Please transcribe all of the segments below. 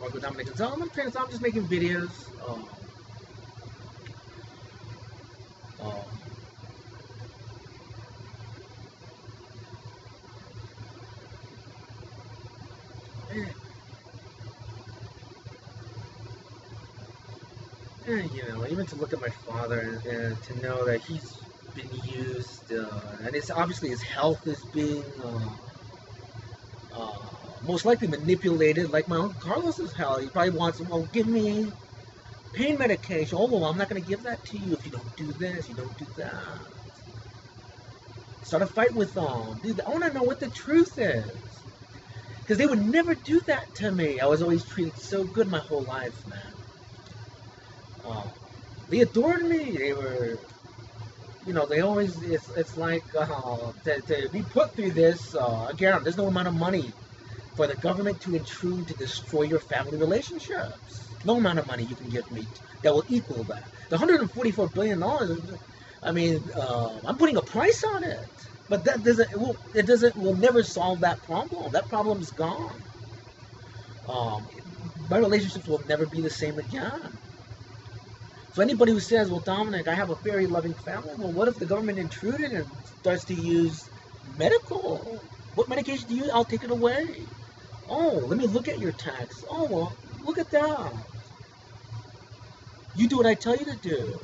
Marco Dominic Gonzalez. I'm just making videos. Um, and, you know, even to look at my father and to know that he's been used, and it's obviously his health is being uh, most likely manipulated, like my uncle Carlos's health. He probably wants, well, give me pain medication. Oh, well, I'm not going to give that to you if you don't do this, you don't do that. Start a fight with them. Dude, I want to know what the truth is. Because they would never do that to me. I was always treated so good my whole life, man. They adored me. They were, you know, they always, it's like, to be put through this, again, there's no amount of money for the government to intrude to destroy your family relationships. No amount of money you can give me that will equal that. The $144 billion, I mean, I'm putting a price on it. But that doesn't, will never solve that problem. That problem's gone. My relationships will never be the same again. So anybody who says, well, Dominic, I have a very loving family, well, what if the government intruded and starts to use medical? What medication do you use? I'll take it away. Oh, let me look at your tax. Oh, well, look at that. You do what I tell you to do.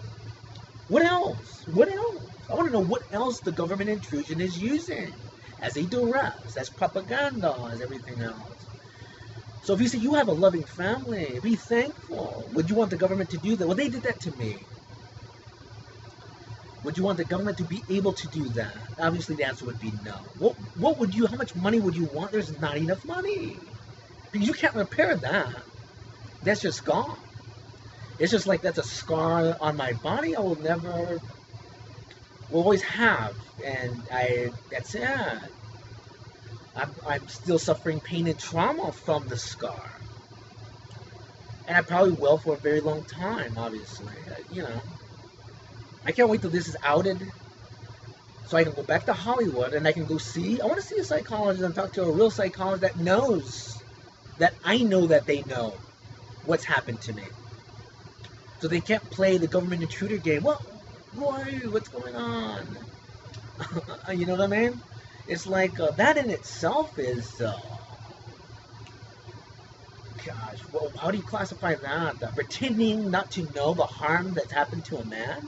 What else? What else? I want to know what else the government intrusion is using as a duress, as propaganda, as everything else. So if you say you have a loving family, be thankful. Would you want the government to do that? Well, they did that to me. Would you want the government to be able to do that? Obviously, the answer would be no. What would you? How much money would you want? There's not enough money because you can't repair that. That's just gone. It's just like that's a scar on my body. I will never, will always have, and that's it. I'm still suffering pain and trauma from the scar. And I probably will for a very long time, obviously. You know, I can't wait till this is outed so I can go back to Hollywood and I can go see, I want to see a psychologist and talk to a real psychologist that knows, that I know that they know what's happened to me. So they can't play the government intruder game. Well, who are you? What's going on? You know what I mean? It's like that in itself is, gosh, well, how do you classify that? Pretending not to know the harm that's happened to a man?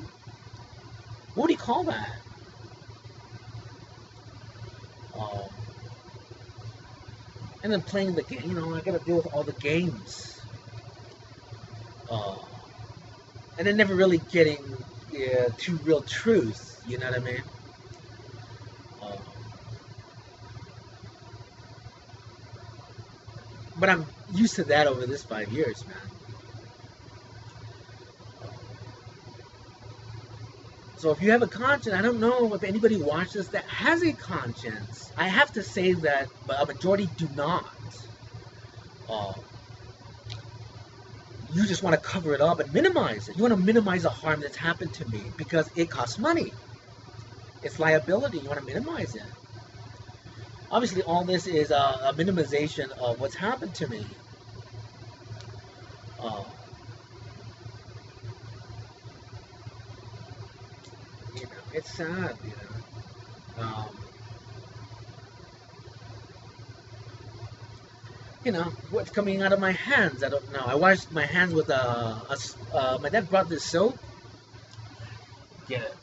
What do you call that? And then playing the game, you know, I gotta deal with all the games. And then never really getting to real truth, you know what I mean? But I'm used to that over this 5 years, man. So if you have a conscience, I don't know if anybody watches that has a conscience. I have to say that a majority do not. You just want to cover it up and minimize it. You want to minimize the harm that's happened to me because it costs money. It's liability. You want to minimize it. Obviously, all this is a minimization of what's happened to me. You know, it's sad, you know. You know, what's coming out of my hands, I don't know. I washed my hands with my dad brought this soap. Get it.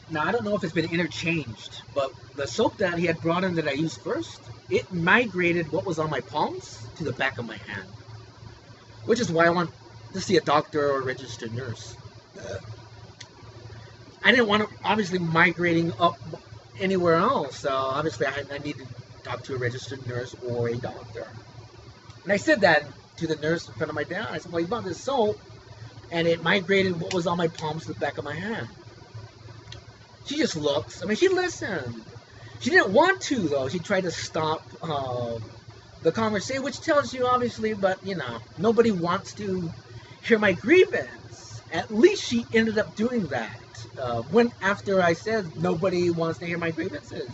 Now, I don't know if it's been interchanged, but the soap that he had brought in that I used first, it migrated what was on my palms to the back of my hand. Which is why I want to see a doctor or a registered nurse. I didn't want to, obviously, migrating up anywhere else. So, obviously, I needed to talk to a registered nurse or a doctor. And I said that to the nurse in front of my dad. I said, well, you bought this soap, and it migrated what was on my palms to the back of my hand. She just looks. I mean, she listened. She didn't want to, though. She tried to stop the conversation, which tells you, obviously, but, you know, nobody wants to hear my grievance. At least she ended up doing that. When after I said nobody wants to hear my grievances.